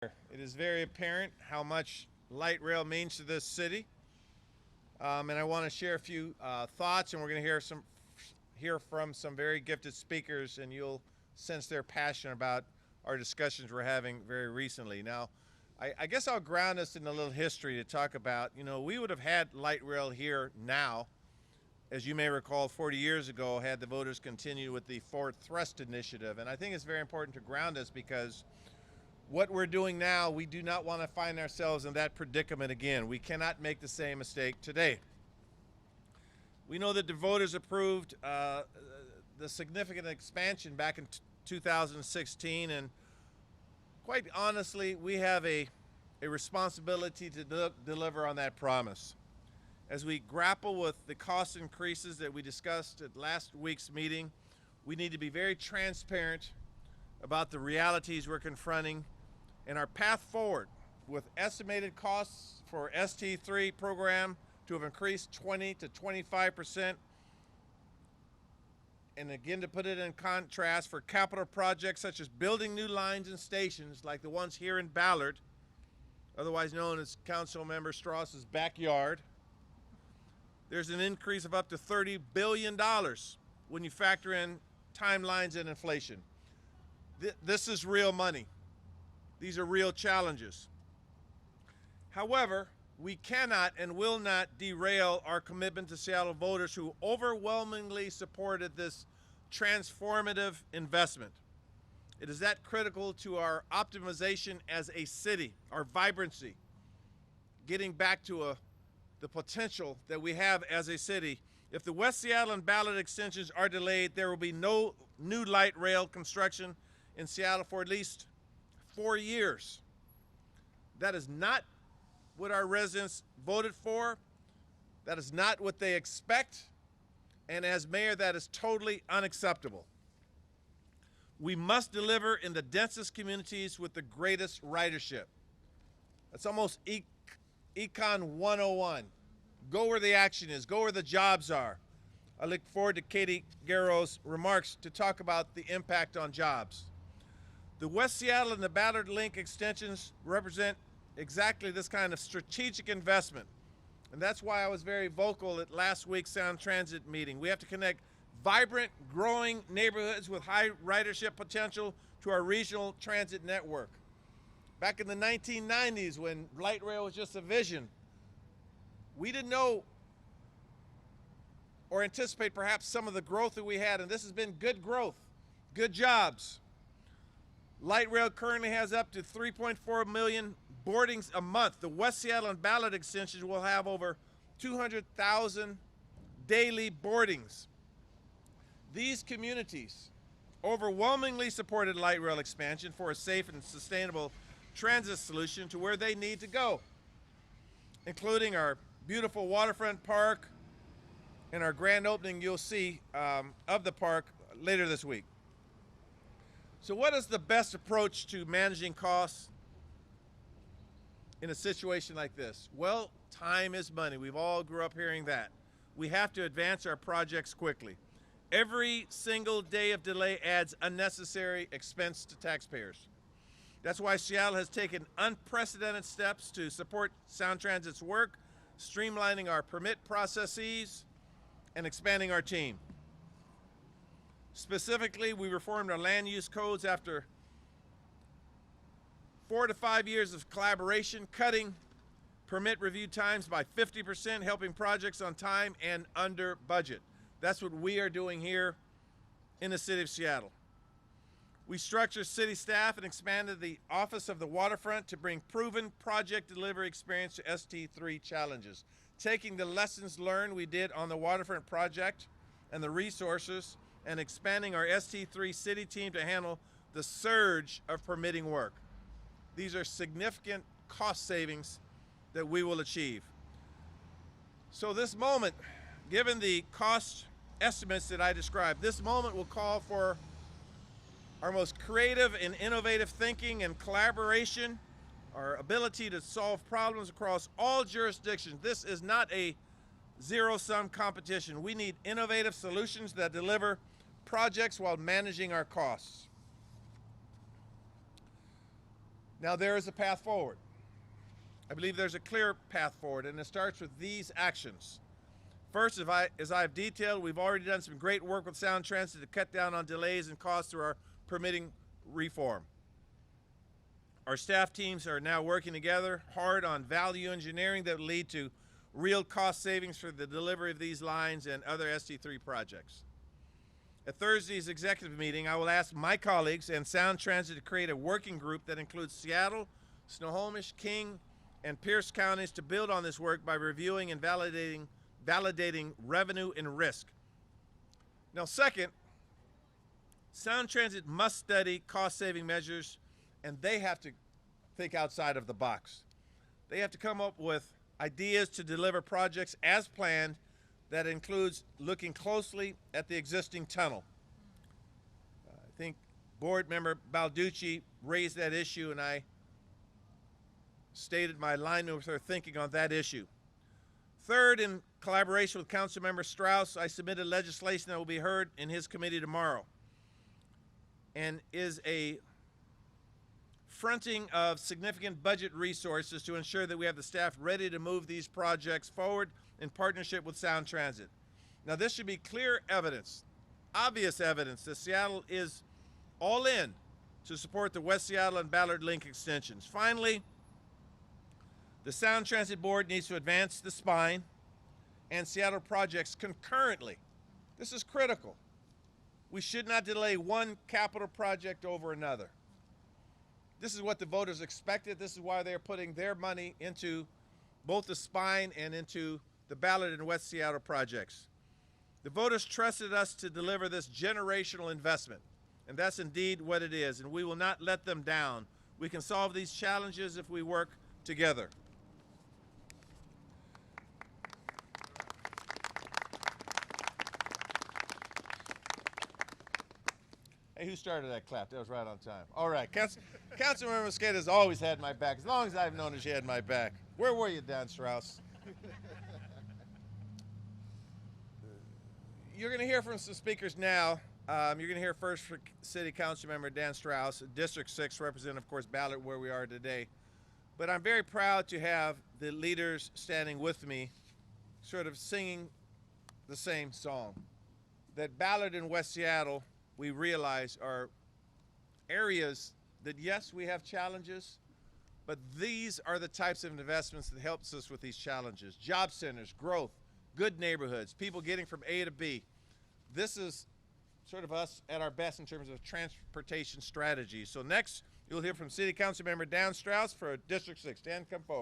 It is very apparent how much light rail means to this city, and I want to share a few thoughts. And we're going to hear from some very gifted speakers, and you'll sense their passion about our discussions we're having very recently. Now, I guess I'll ground us in a little history to talk about. We would have had light rail here now, as you may recall, 40 years ago, had the voters continued with the Ford Thrust Initiative, and I think it's very important to ground us because what we're doing now, we do not want to find ourselves in that predicament again. We cannot make the same mistake today. We know that the voters approved the significant expansion back in 2016, and quite honestly, we have a responsibility to deliver on that promise. As we grapple with the cost increases that we discussed at last week's meeting, we need to be very transparent about the realities we're confronting and our path forward, with estimated costs for ST3 program to have increased 20 to 25%. And again, to put it in contrast, for capital projects such as building new lines and stations like the ones here in Ballard, otherwise known as Council Member Strauss's backyard, there's an increase of up to $30 billion when you factor in timelines and inflation. This is real money. These are real challenges. However, we cannot and will not derail our commitment to Seattle voters who overwhelmingly supported this transformative investment. It is that critical to our optimization as a city, our vibrancy, getting back to the potential that we have as a city. If the West Seattle and Ballard extensions are delayed, there will be no new light rail construction in Seattle for at least 4 years. That is not what our residents voted for. That is not what they expect. And as mayor, that is totally unacceptable. We must deliver in the densest communities with the greatest ridership. That's almost Econ 101. Go where the action is, go where the jobs are. I look forward to Katie Garrow's remarks to talk about the impact on jobs. The West Seattle and the Ballard Link extensions represent exactly this kind of strategic investment. And that's why I was very vocal at last week's Sound Transit meeting. We have to connect vibrant, growing neighborhoods with high ridership potential to our regional transit network. Back in the 1990s, when light rail was just a vision, we didn't know or anticipate perhaps some of the growth that we had, and this has been good growth, good jobs. Light rail currently has up to 3.4 million boardings a month. The West Seattle and Ballard extensions will have over 200,000 daily boardings. These communities overwhelmingly supported light rail expansion for a safe and sustainable transit solution to where they need to go, including our beautiful waterfront park and our grand opening you'll see of the park later this week. So what is the best approach to managing costs in a situation like this? Well, time is money. We've all grew up hearing that. We have to advance our projects quickly. Every single day of delay adds unnecessary expense to taxpayers. That's why Seattle has taken unprecedented steps to support Sound Transit's work, streamlining our permit processes and expanding our team. Specifically, we reformed our land use codes after 4 to 5 years of collaboration, cutting permit review times by 50%, helping projects on time and under budget. That's what we are doing here in the city of Seattle. We structured city staff and expanded the Office of the Waterfront to bring proven project delivery experience to ST3 challenges, taking the lessons learned we did on the waterfront project and the resources and expanding our ST3 city team to handle the surge of permitting work. These are significant cost savings that we will achieve. So this moment, given the cost estimates that I described, this moment will call for our most creative and innovative thinking and collaboration, our ability to solve problems across all jurisdictions. This is not a zero-sum competition. We need innovative solutions that deliver projects while managing our costs. Now there is a path forward. I believe there's a clear path forward, and it starts with these actions. First, as I've detailed, we've already done some great work with Sound Transit to cut down on delays and costs through our permitting reform. Our staff teams are now working together hard on value engineering that will lead to real cost savings for the delivery of these lines and other ST3 projects. At Thursday's executive meeting, I will ask my colleagues and Sound Transit to create a working group that includes Seattle, Snohomish, King, and Pierce counties to build on this work by reviewing and validating revenue and risk. Now, second, Sound Transit must study cost-saving measures, and they have to think outside of the box. They have to come up with ideas to deliver projects as planned that includes looking closely at the existing tunnel. I think board member Balducci raised that issue, and I stated my alignment with her thinking on that issue. Third, in collaboration with Councilmember Strauss, I submitted legislation that will be heard in his committee tomorrow, and is a fronting of significant budget resources to ensure that we have the staff ready to move these projects forward in partnership with Sound Transit. Now, this should be clear evidence, obvious evidence, that Seattle is all in to support the West Seattle and Ballard link extensions. Finally, the Sound Transit Board needs to advance the spine and Seattle projects concurrently. This is critical. We should not delay one capital project over another. This is what the voters expected. This is why they're putting their money into both the spine and into the Ballard and West Seattle projects. The voters trusted us to deliver this generational investment, and that's indeed what it is, and we will not let them down. We can solve these challenges if we work together. Hey, who started that clap? That was right on time. All right, Councilmember Mosqueda has always had my back. As long as I've known her, she had my back. Where were you, Dan Strauss? You're going to hear from some speakers now. You're going to hear first from City Councilmember Dan Strauss, District 6, representing, of course, Ballard, where we are today. But I'm very proud to have the leaders standing with me, sort of singing the same song. That Ballard and West Seattle, we realize, are areas that, yes, we have challenges, but these are the types of investments that helps us with these challenges. Job centers, growth, good neighborhoods, people getting from A to B. This is sort of us at our best in terms of transportation strategy. So next, you'll hear from City Council Member Dan Strauss for District 6. Dan, come forward.